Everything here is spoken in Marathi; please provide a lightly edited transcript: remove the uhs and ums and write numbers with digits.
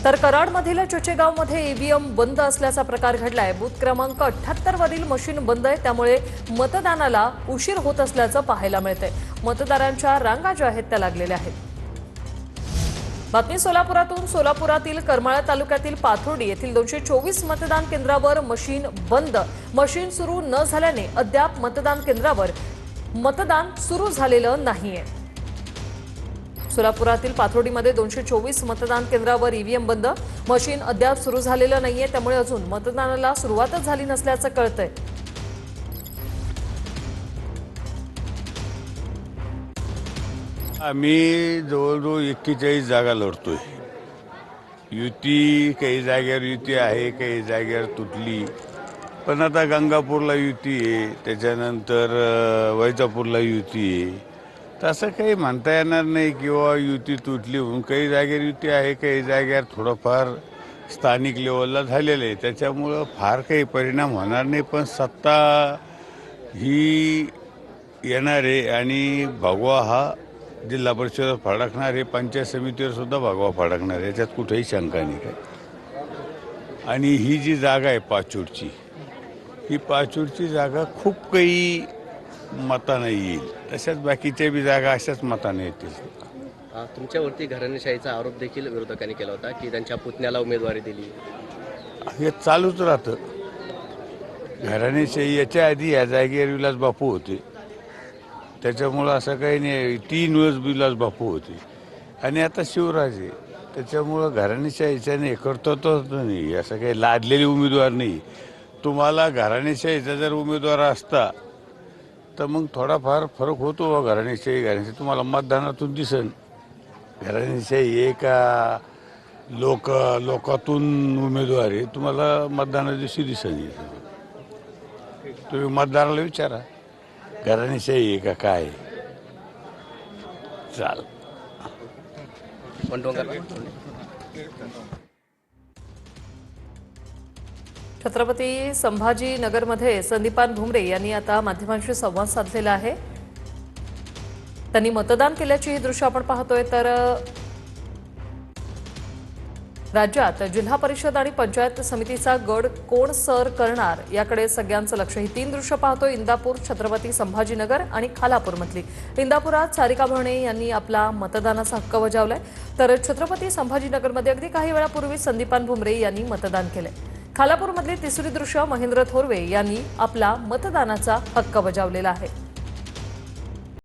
तर कराडमधील चोचेगावमध्ये ईव्हीएम बंद असल्याचा प्रकार घडलाय। बूथ क्रमांक 78 वरील मशीन बंद आहे, त्यामुळे मतदानाला उशीर होत असल्याचं पाहायला मिळतंय। मतदारांच्या रांगा ज्या आहेत त्या लागलेल्या आहेत। बातमी सोलापुरातून। सोलापुरातील करमाळा तालुक्यातील पाथर्डी येथील 224 मतदान केंद्रावर मशीन बंद। मशीन सुरू न झाल्याने अद्याप मतदान केंद्रावर मतदान सुरू झालेलं नाहीये। सोलापुरातील पाथर्डीमध्ये 224 मतदान केंद्रावर ईव्हीएम बंद। मशीन अद्याप सुरू झालेलं नाहीये, त्यामुळे अजून मतदानाला सुरुवातच झाली नसल्याचं कळतंय। आम्ही जवळजवळ 41 जागा लढतोय। युती काही जागेवर युती आहे, काही जागेवर तुटली, पण आता गंगापूरला युती आहे, त्याच्यानंतर वैजापूरला युती आहे। तसं काही म्हणता येणार नाही किंवा युती तुटली म्हणून। काही जागेवर युती आहे, काही जागेवर थोडंफार स्थानिक लेवलला झालेलं आहे, त्याच्यामुळं फार काही परिणाम होणार नाही। पण सत्ता ही येणार आहे आणि भगवा हा जिल्हा परिषद फडकणार आहे, पंचायत समितीवर सुद्धा भगवा फडकणार आहे, याच्यात कुठेही शंका नाही काय। आणि ही जी जागा आहे पाचोडची, ही पाचोडची जागा खूप काही मतानं येईल, तशाच बाकीच्या बी जागा अशाच मतानं येतील। तुमच्यावरती घराणेशाहीचा आरोप देखील विरोधकांनी केला होता की त्यांच्या पुतण्याला उमेदवारी दिली। हे चालूच राहतं घराणेशाही। याच्या आधी या जागेवर विलास बापू होते, त्याच्यामुळं असं काही नाही। 3 वेळेस विलास बापू होते आणि आता शिवराज आहे, त्याच्यामुळं घराणेशाहीच्या नाही कर्तृत्वच नाही, असं काही लादलेले उमेदवार नाही। तुम्हाला घराणेशाहीचा जर उमेदवार असता तर मग थोडाफार फरक होतो। घराणेशाही तुम्हाला मतदानातून दिसन घराणेशाही आहे का लोकातून उमेदवार आहे, तुम्हाला मतदाना दिवशी दिसन। तुम्ही मतदाराला विचारा घराणेशाही आहे का काय। चाल छत्रपती संभाजीनगरमध्ये संदीपान भुमरे यांनी आता माध्यमांशी संवाद साधलेला आहे। त्यांनी मतदान केल्याची ही दृश्य आपण पाहतोय। तर राज्यात जिल्हा परिषद आणि पंचायत समितीचा गड कोण सर करणार याकडे सगळ्यांचं लक्ष। ही 3 दृश्य पाहतोय, इंदापूर, छत्रपती संभाजीनगर आणि खालापूरमधली। इंदापुरात सारिका भरणे यांनी आपला मतदानाचा हक्क बजावलाय, तर छत्रपती संभाजीनगरमध्ये अगदी काही वेळापूर्वी संदीपान भुमरे यांनी मतदान केलंय। खालापूरमधली 3री दृश्य, महेंद्र थोरवे यांनी आपला मतदानाचा हक्क बजावलेला आहे।